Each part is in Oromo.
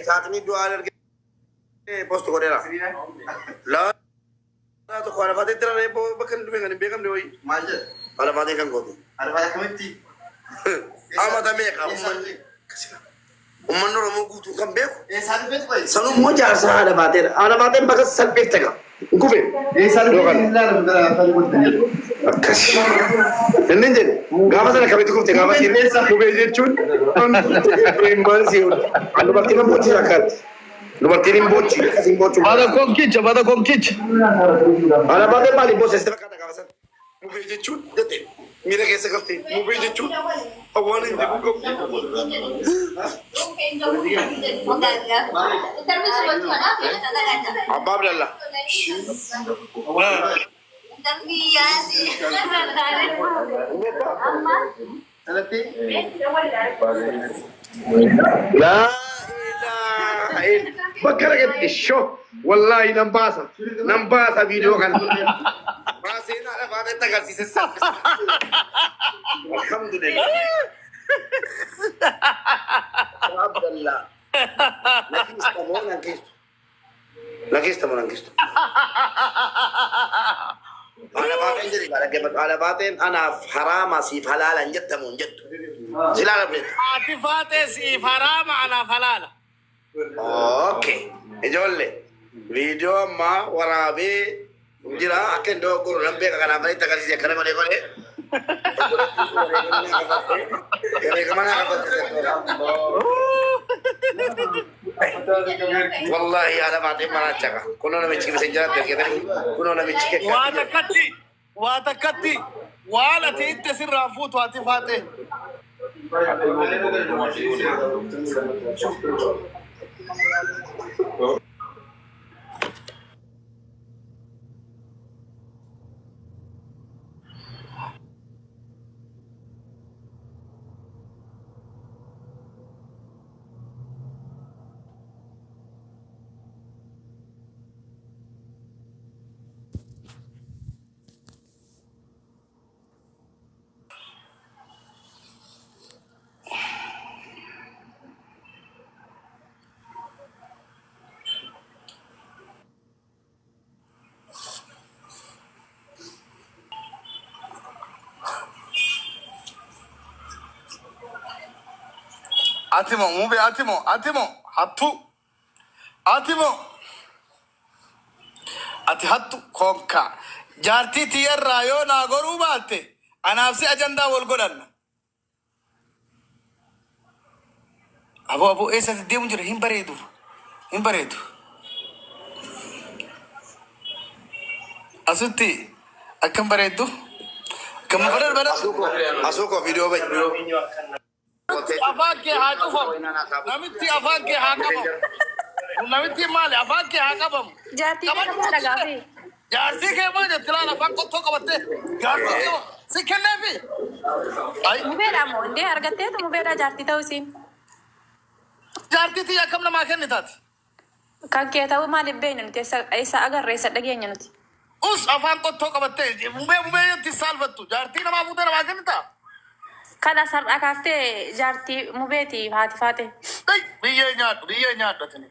saatni du'a arge post godera la to khana fate tira re bakan dume ngani begam de hoy maje ala fate kan godu ala fate kamti ama da me ka umman ro mo gutu kan be salfet koy sanu mo jar sa ala fate bakas salfet taga kufe salfet illa akas nenje gaba sana kabitu kufte gaba sirre sa kube jechun man si anu bakti na bochi zakat dubartiin bochi kasin bochu bada konkic ala bade mali bos este kata gaba sana kube jechun dete mira kaise karte kube jechun awani de ko abba abdallah لا إله بكرة الشو والله نمباسا فيديو كان ما سينا على بعض التقاسيس السابق الحمد لله عبد الله لكيست على باطن أنا حرام أسيف حلالا جدا من جد سلالة بلد عاطفات سيف حرام على فلالة أوكي إجول لي فيديو ما ورابي جرا أكن دو كور نبي كنا بني تكالي سيا كنا بني كله كنا كمان والله على باطن ما نجحا كنا نمشي بسنجرة تركيا كنا نمشي واتكتي ولا تيت سر رافوت واتفاته Atimo, move Atimo, hatu, Atimo, ati hatu konka, jarti tiyar rayo nagoru baate, anafsi agenda volgolan. Abu esa dia munjur himbaredu. Asuti, akam baredu, kambarer bara. Asuko video baik bro. Afak ke hakufam, namiti afak ke hakabam, namiti mali afak ke hakabam. Jati ke mana gafi? Jarsi ke mana telan afak ko thoka batte. Jarsi ke sikhenna fi. Mubera monde argate to mubera jarti ta usin. Jarti ti akam na maken nitat. Kake ta mali benen te isa agar resa dagenya nuti. Us afak ko thoka batte. Mube ti salvatu. Jarti na mabuda na maken nita. Kada sar akafte jarti mubeti hati fate. Biye nyat datni.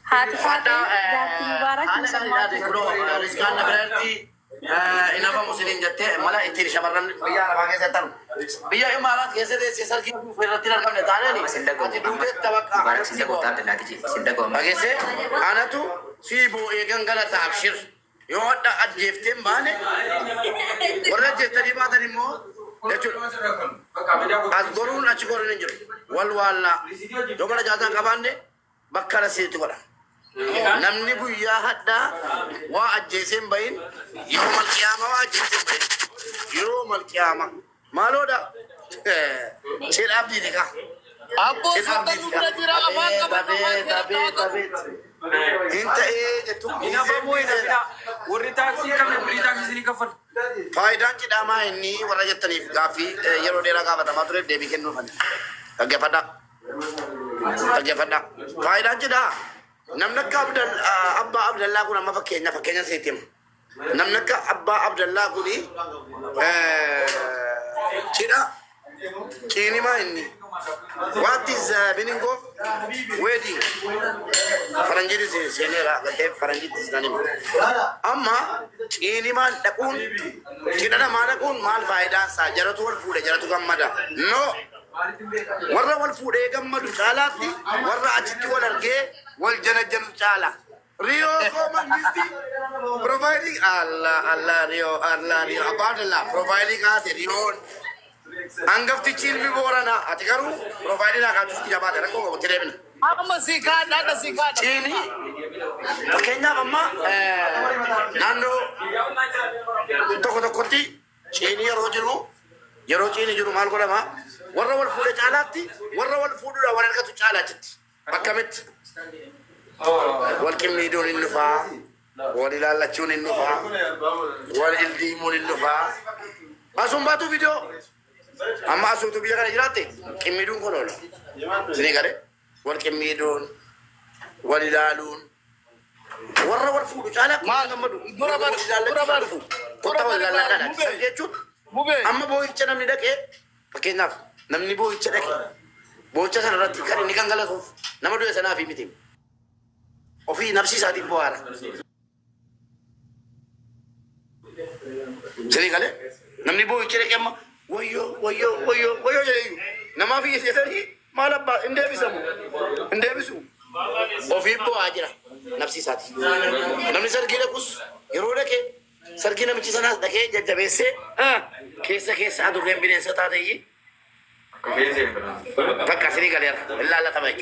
Hati fate jarti mubarak musamma. Rizkan berarti inafa muslim jatte mala itir shabaran biya raga setan biya imarat kese de sesar ki feratiran kamne tane ni ati dude tabaka sinda ko tate lagi ji sinda ko agese anatu sibo egangala taabshir yoda ajeftem bane warra jeftari badani mo azgorun achgorun injur walwala domala jaza kabande bakkala situ wala namni guyya hadda wa ajesen bayin yawmal qiyamah wa ajesen bayin yawmal qiyamah maloda sir abdi dika Apo sota nubra jira afak tabe inta jetu inafa moida warri taxi kamne free taxi ni kafan faidan ki dama inni wara jettani gafi yero dera ga bata mature debi kenno fan agge fada faidan ki da namna ka abba abdallah kuna mafakenya setim namna ka abba abdallah kuni cida kini ma inni What is meaning of wedding? Faranjit is senera. Faranjit is nanim. Amma ini man takun. Kita na mana kun mal faida sa. Jaratu wal food. Jaratu gammada. No. Warra wal food gammadu chala ti. Warra achitti wal arge wal jana chala. Rio Comandisi providing Allah Rio about Allah providing us Rio Angaf Tichil Vivorana Atikaru providing a Katuski about the Rako Treven. Amasika, not a sika. Chini Kenya Mama Nando Tokoti Chini Rojulu Yerochini Jurumalgorama Warra food Chalati Warra food to Chalachit Bakamit Welcome me doing in the far. What did I let you in the far? What is the moon in the far? Asumba video. Amasu to be a girate. Can me do Corolla? Senegare? What can me do? What did I do? What our food? I'm a boy, Chanamidake. Okay, enough. Namni boy, Chedek. Bochas and Ratikari Nikangala. Number 2 is enough meeting. Ofi nafsi sadi buara. Jadi kale, namni boy cere kema, woyo jadi. Nama fi jadi malah ba inde bisu. Ofi bo aja nafsi sadi. Namni sargi le kus, yerode ke sargi namni sana dake jabe se, kesa adu gembine sata deyi. Tak kasih kale, Allah tamai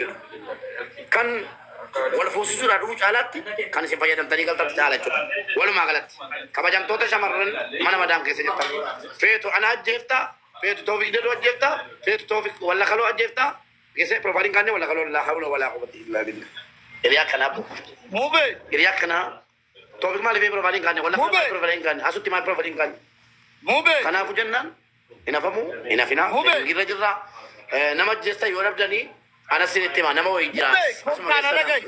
kan. Wal fusu radu chalat kan se payadam tariqal tak chalat wal magalat kabajam to shamarran mana madam kese jetta fetu ana jefta fetu tawfiq de jefta fetu tawfiq wala khalo jefta kese providing kanne wala khalo la hawla wala quwwata illa billah iriya kana mube iriya kana tawfiq mal be providing kanne wala providing kanne asuti mal providing kanne mube kana pujanna ina famu ina fina gira jirra namaj jesta yorab jani أنا سنتي ما نمو إجرا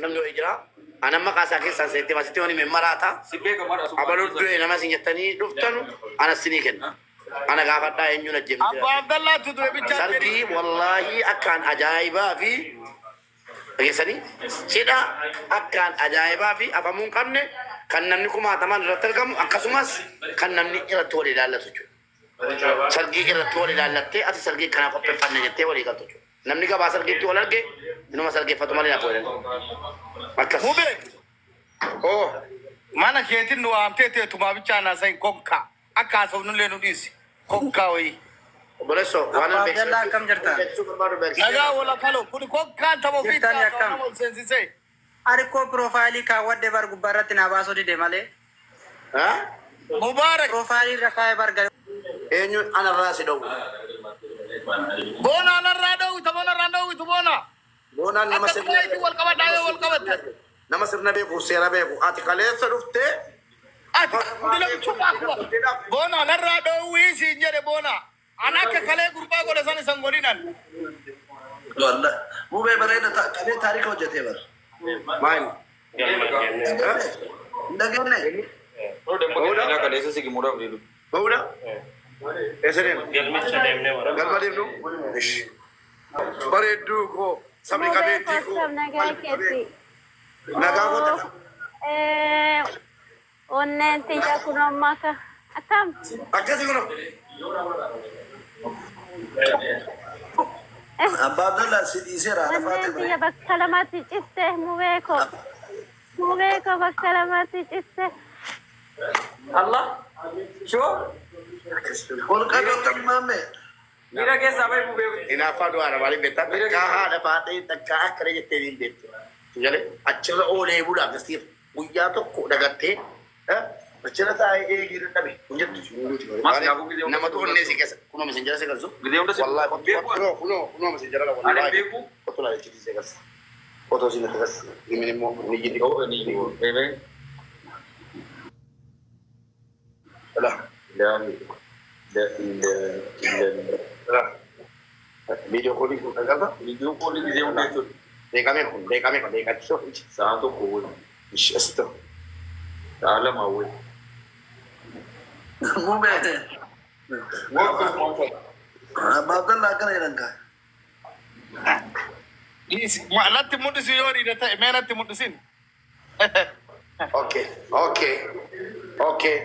نمو إجرا أنا ما كاساكي سنتي ما سنتي وني ممراتا أبلو دوي نما سنجتني دفتنو أنا سنيكن أنا قافتا إنجو نجيم عبد الله تدوي بيجار سرقي والله أكان أجايبا في أجسني سيدا أكان أجايبا في أفهمون كمنه كان نمني كم أتمان رتلكم أكسوماس كان نمني إلى توري دالة تجو سرقي إلى توري دالة تي أتى سرقي كنا كوبي فنّي جتة ولي كاتو namni ka basal gitu olar ke inu masal ke fatumali na poren makas mube oh mana ketin no amte te tuma bichana sai kokka aka so nun lenu disi kokka oi boleso wana be Abdallah kam jarta naga wala kalo kuni kokka tamo fitani akam sensi sai are ko profile ka wadde bar gubarat na baso di demale ha mubarak profile rakay bar gar enyu ana rasi do bona narado tabona rando itu bona nama sirna itu wal kabat nama sirna be ko sera be ko ati kale sarufte ati dile chupa ko bona narado wi sinjere bona anaka kale gurba ko lesani sangolinan wallah mu be bare da kale tarikh ho jate bar main ndagene Udah kan desa sih murah beli. Udah. ऐसे नहीं गलबा देव नो बड़े दू को सबने कभी ठीक को नगा को ओन्ने तिया कुनम्मा का अकम अक्का सी कुनो Abdullah sidi sera ओन्ने तिया बक्सलमती चिस्ते मुवेको बक्सलमती चिस्ते Allah, show. और का डॉक्टर मामे Mira que sabe move. ina fa do ara wali beta ka ha da paate takka kare jette win det jale achra ole bula gasir uya to ko dagatte ha achra ta e gir tabe unjet nama to onne se kesa kuno messenger se kalzo wallahi kuno messenger la wallahi ko to la chiti se gas ko to sin gas minimo ni jidi Oh, ini bebe. ala Dan ala video calling ko kagaba video call ini dia udah itu de kami so satu kau. ish esto Dalam awal. mu be Waktu mau Abdullah kan iran ka لا تمد سيوري ده ما تمد سين. اوكي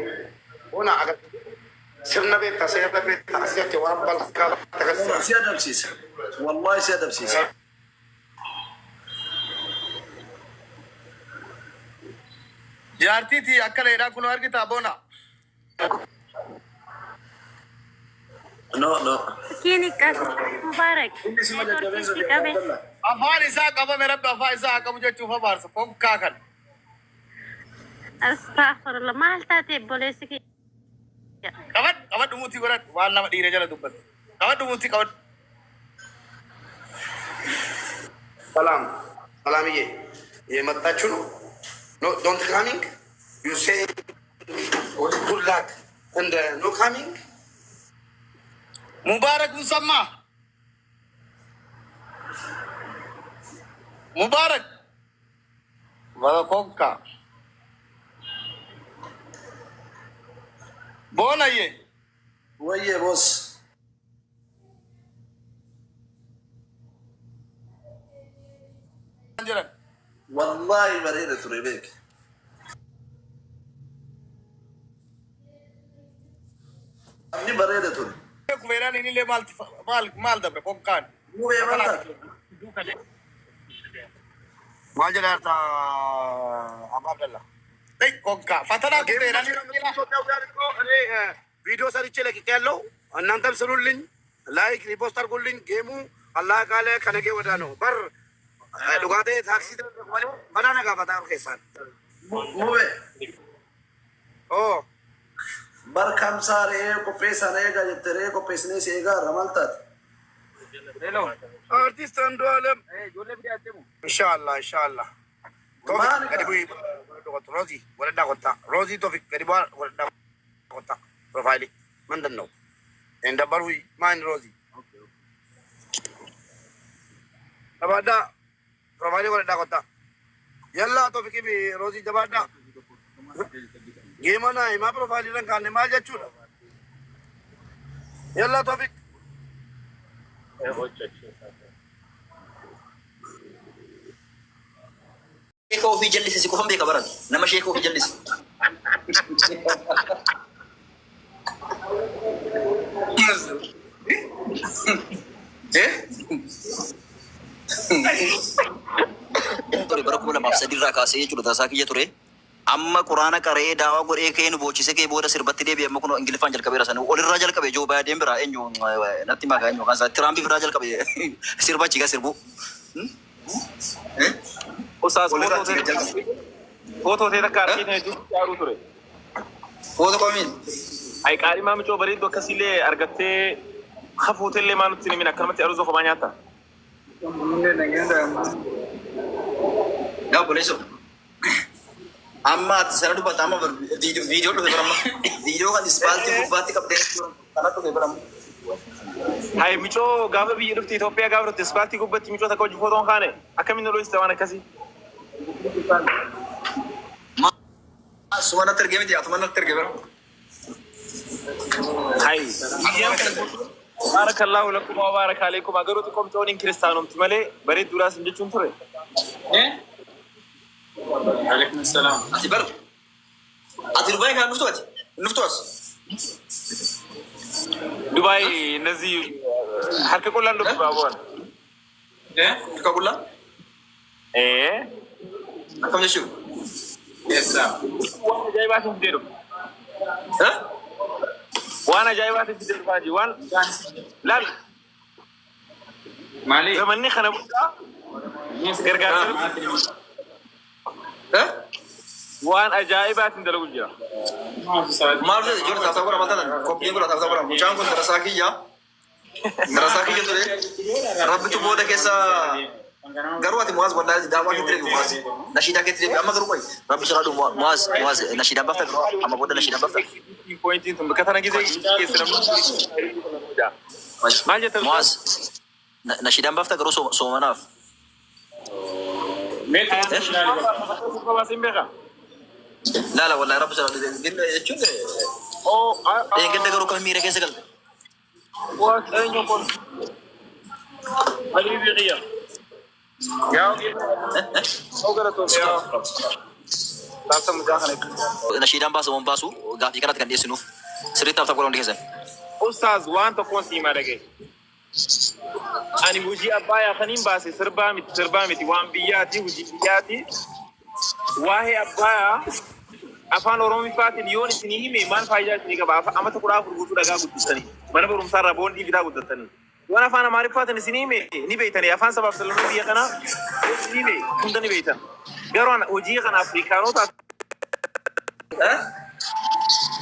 هنا عقد سرنا بيت سيادة بيت سيادة ورب الكالة تغسل سيادة بسيسة والله سيادة بسيسة جارتي थी अक्कल एरा कुनवार की ताबोना No كيني مبارك अफान इसा कब मेरा अफा इसा कब मुझे चुफा बार से फोक काकन استغفر الله ما هلتاتي بوليسكي कवट डुमुती करत वाल ना डीरे जला दुबत कवट डुमुती कवट सलाम ये मत्ता चुनो no don't coming you say good luck and no coming मुबारक मुसम्मा मुबारक वाला फोक का बोन आइए ويه بص अंजरन والله بريدة تريبيك أني بريدة تري कुबेरा नहीं ले माल दबरे पोकान مو يا بلد माल जला था अब अब्दुल्ला नहीं पोका फतना कुबेरा वीडियो सारी चले कि क्या लो अन्नंतम सुरुलिन लाइक रिपोस्ट गुलिन गेमू अल्लाह काले खाने के वडानो पर दुगाते टैक्सी बनाने का बता के साथ مو ओ بر كم صار إيه كو بيسا نيجا جتري كو بيسني سيجا رمالتات आर्टिस्ट अंडोलम इंशाल्लाह तो करीबी रोजी वरदा कोता रोजी तो करीबा वरदा कोता प्रोफाइल मंदनो एंड बरुई मान रोजी अबादा प्रोफाइल वरदा कोता यल्ला तो भी रोजी जबादा गेमना है मा प्रोफाइल रंग काने मा जचू यल्ला तो شيخه في جلس سيكون بيك برد نما شيخه في جلس تري بركم لما بسدي راكاسي جلو داساكي تري أما قرآن كره دعوة قرئ كين بوچي سكي بورا سربت دي بيا مكونو إنجليز فانجل كبيرة سنو أول الرجال كبير جو بعدين برا إنجو نتي ما كان يوكان ساترامبي في الرجال كبير سربت چيكا سربو उसास फोटो थे कारकी ने जो चारू तुरे फोटो कमीन ay qaari maamicho bariido kasile argatte khafutelle manutti min akalmati aruzo khobanyata ya boleso amma saradu batama video to beram video kan ispalti kubati kapde kana to beram hay micho gaba bi rufti Ethiopia gaba rufti ispalti kubati micho ta ko foto khane akamin lo istawana kasi suwana tergeme dia atmana tergeme hay barakallahu lakum wa baraka alaykum agarutukum tonin kristanum timale barid duras injechun ture عليكم السلام أتبر أتبر كان نفتوس دبي نزي حركة كلها لك بابون حركة كلها إيه كم نشوف وانا جايبات تديرو ها وانا جايبات تديرو باجي وان لا مالي زمني خنا بودا ها وان اجايبات ندلو جيا ما في جور تصور مثلا كوبي ولا تصور مجان كنت رساكية ترى رب تبودا كيسا قرواتي مواز ولا دعوة كتير مواز نشيدا كتير أما قروي رب شغله مواز نشيدا بفتك أما بودا نشيدا بفتك بوينتي ثم كثرنا كذا كيسرم مواز نشيدا بفتك روسو سومناف لا والله رب شغله شو ده إيه كده قرو كم ميرة كيسة قلت حبيبي غيا يا وقرته يا تاسو مجاهنه نشيدان باسو باسو غافي كرات كان ديسنو سريت تاف تقولون ديسن استاذ وانت كونتي مالك أنا وجي أبايا خنين باسي سربامتي وان بياتي وجي بياتي واهي أبايا أفان أورومي فاتي ليوني سنيه ميمان فايجا سنيه كبا أما تقول أفر غوتو دقا غوتو mana barum sarra bondi vida gudatani wana fana marifata ni sinime ni beitani afan sabab sallallahu biya kana sinime kundani beitan garon oji kana afrikano ta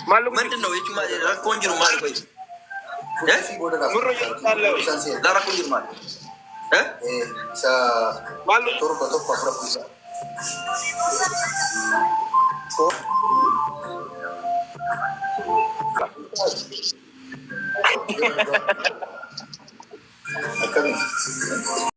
malum من إنه يجمع كونجر مال كويس murro yalla لا را كونجر مال sa malum turba turba propisa akan